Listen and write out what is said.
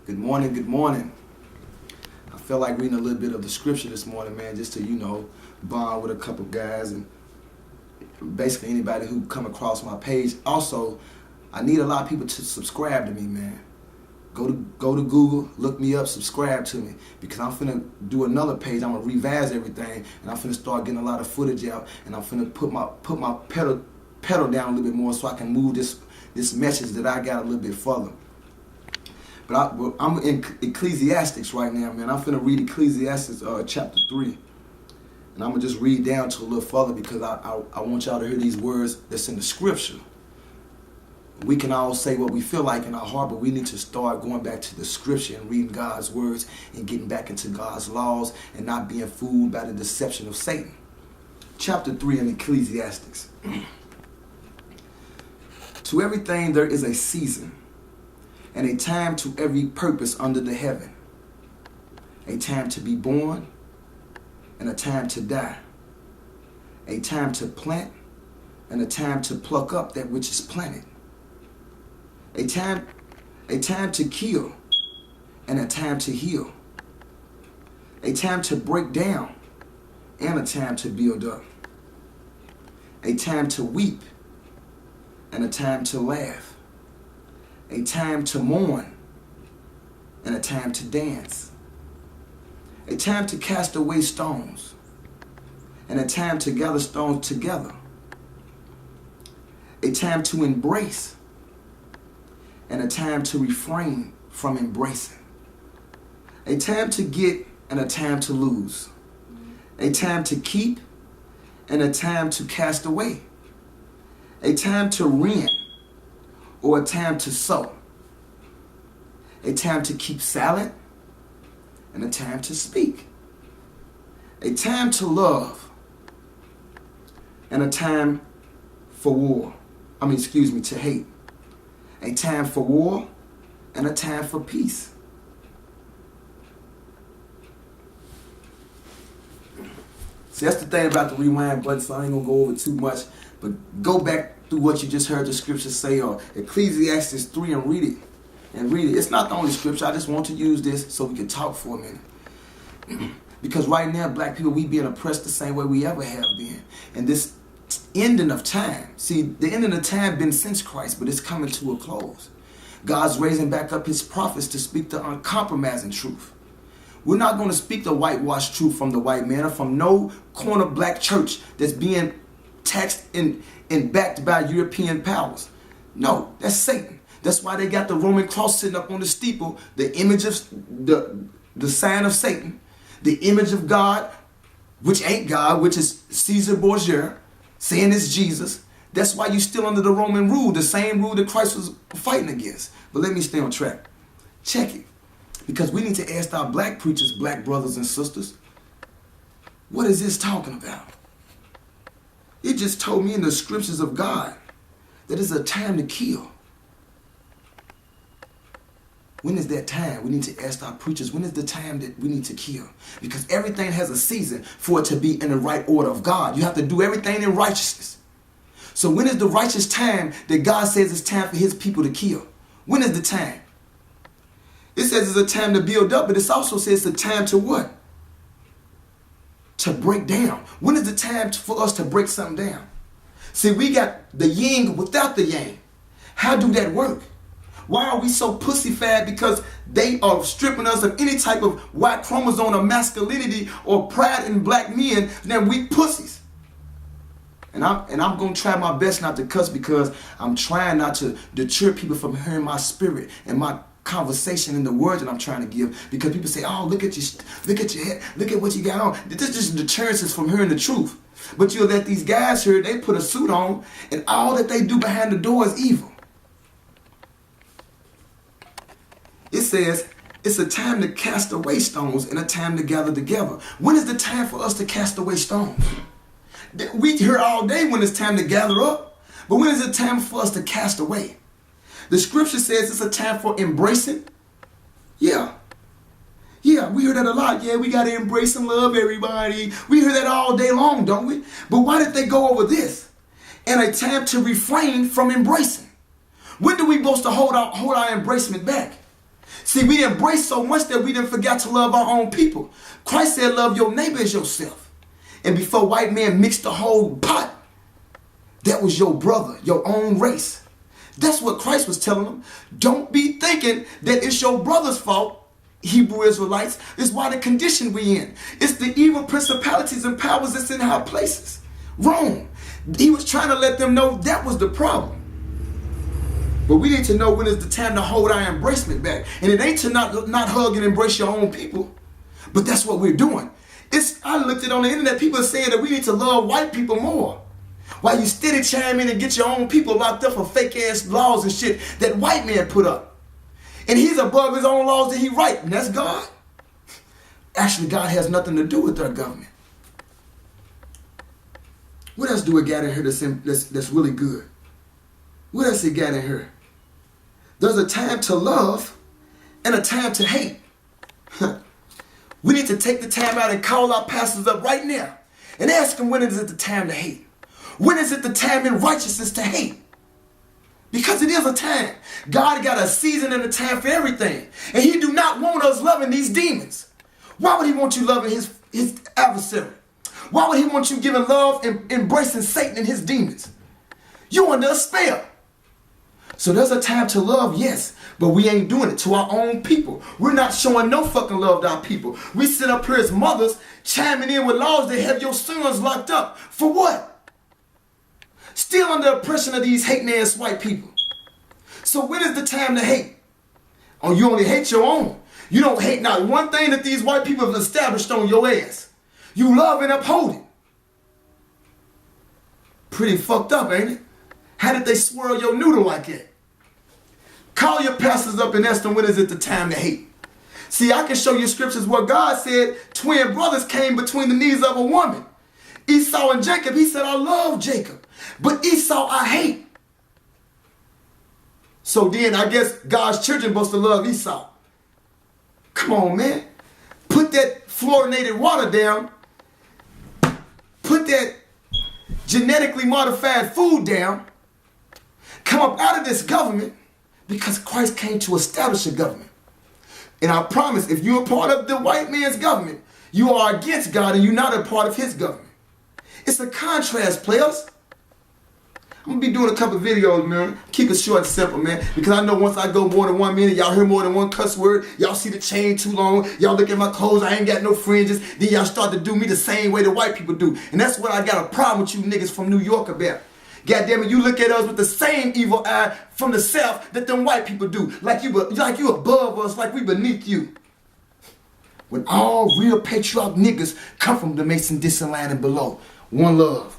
Good morning, good morning. I felt like reading a little bit of the scripture this morning, man, just to, bond with a couple guys and basically anybody who come across my page. Also, I need a lot of people to subscribe to me, man. Go to Google, look me up, subscribe to me, because I'm finna do another page. I'm gonna revise everything, and I'm finna start getting a lot of footage out, and I'm finna put my pedal down a little bit more so I can move this message that I got a little bit further. But I'm in Ecclesiastes right now, man. I'm finna read Ecclesiastes chapter 3. And I'm going to just read down to a little further because I want y'all to hear these words that's in the scripture. We can all say what we feel like in our heart, but we need to start going back to the scripture and reading God's words and getting back into God's laws and not being fooled by the deception of Satan. Chapter 3 in Ecclesiastes. To everything there is a season, and a time to every purpose under the heaven. A time to be born, and a time to die. A time to plant, and a time to pluck up that which is planted. A time to kill, and a time to heal. A time to break down, and a time to build up. A time to weep, and a time to laugh. A time to mourn, and a time to dance. A time to cast away stones, and a time to gather stones together. A time to embrace, and a time to refrain from embracing. A time to get, and a time to lose. A time to keep, and a time to cast away. A time to rend, or a time to sow. A time to keep silent, and a time to speak. A time to love, and a time for war. To hate. A time for war, and a time for peace. See, that's the thing about the rewind button, so I ain't gonna go over too much, but go back through what you just heard the scripture say, or Ecclesiastes 3, and read it. It's not the only scripture. I just want to use this so we can talk for a minute. Because right now, black people, we being oppressed the same way we ever have been. And this ending of time, see, the ending of time been since Christ, but it's coming to a close. God's raising back up his prophets to speak the uncompromising truth. We're not going to speak the whitewashed truth from the white man or from no corner black church that's being taxed and backed by European powers. No, that's Satan. That's why they got the Roman cross sitting up on the steeple, the image of the sign of Satan, the image of God, which ain't God, which is Caesar Borgia, saying it's Jesus. That's why you still under the Roman rule, the same rule that Christ was fighting against. But let me stay on track. Check it. Because we need to ask our black preachers, black brothers and sisters, what is this talking about? It just told me in the scriptures of God that it's a time to kill. When is that time? We need to ask our preachers, when is the time that we need to kill? Because everything has a season for it to be in the right order of God. You have to do everything in righteousness. So when is the righteous time that God says it's time for his people to kill? When is the time? It says it's a time to build up, but it also says it's a time to what? To break down. When is the time for us to break something down? See, we got the yin without the yang. How do that work? Why are we so pussyfied? Because they are stripping us of any type of white chromosome of masculinity or pride in black men. Then we pussies. And I'm going to try my best not to cuss, because I'm trying not to deter people from hearing my spirit and my conversation and the words that I'm trying to give. Because people say, oh, look at your head, look at what you got on. This is just deterrence from hearing the truth. But you'll let these guys here, they put a suit on, and all that they do behind the door is evil. It says it's a time to cast away stones and a time to gather together. When is the time for us to cast away stones? We hear all day when it's time to gather up, but when is it time for us to cast away? The scripture says it's a time for embracing. Yeah, we hear that a lot. Yeah, we got to embrace and love everybody. We hear that all day long, don't we? But why did they go over this? And a time to refrain from embracing. When do we supposed to hold our embracement back? See, we embrace so much that we didn't forget to love our own people. Christ said, love your neighbor as yourself. And before white man mixed the whole pot, that was your brother, your own race. That's what Christ was telling them. Don't be thinking that it's your brother's fault, Hebrew Israelites. It's why the condition we in. It's the evil principalities and powers that's in high places. Rome. He was trying to let them know that was the problem. But we need to know when is the time to hold our embracement back. And it ain't to not hug and embrace your own people. But that's what we're doing. I looked at on the internet, people are saying that we need to love white people more. While you steady chime in and get your own people locked up for fake ass laws and shit that white man put up. And he's above his own laws that he write, and that's God. Actually, God has nothing to do with our government. What else do we got in here that's really good? What else he got in here? There's a time to love and a time to hate. We need to take the time out and call our pastors up right now and ask them, when is it the time to hate? When is it the time in righteousness to hate? Because it is a time. God got a season and a time for everything. And he do not want us loving these demons. Why would he want you loving his adversary? Why would he want you giving love and embracing Satan and his demons? You under a spell. So there's a time to love, yes, but we ain't doing it to our own people. We're not showing no fucking love to our people. We sit up here as mothers chiming in with laws that have your sons locked up. For what? Still under oppression of these hating ass white people. So when is the time to hate? Oh, you only hate your own. You don't hate not one thing that these white people have established on your ass. You love and uphold it. Pretty fucked up, ain't it? How did they swirl your noodle like that? Call your pastors up and ask them, when is it the time to hate? See, I can show you scriptures where God said twin brothers came between the knees of a woman. Esau and Jacob, he said, I love Jacob, but Esau I hate. So then I guess God's children supposed to love Esau. Come on, man. Put that fluorinated water down. Put that genetically modified food down. Come up out of this government, because Christ came to establish a government. And I promise, if you're a part of the white man's government, you are against God and you're not a part of his government. It's a contrast, players. I'm going to be doing a couple videos, man. Keep it short and simple, man. Because I know once I go more than 1 minute, y'all hear more than one cuss word. Y'all see the chain too long. Y'all look at my clothes. I ain't got no fringes. Then y'all start to do me the same way the white people do. And that's what I got a problem with you niggas from New York about. God damn it, you look at us with the same evil eye from the South that them white people do. Like you above us, like we beneath you. When all real patriotic niggas come from the Mason-Dixon line and below. One love.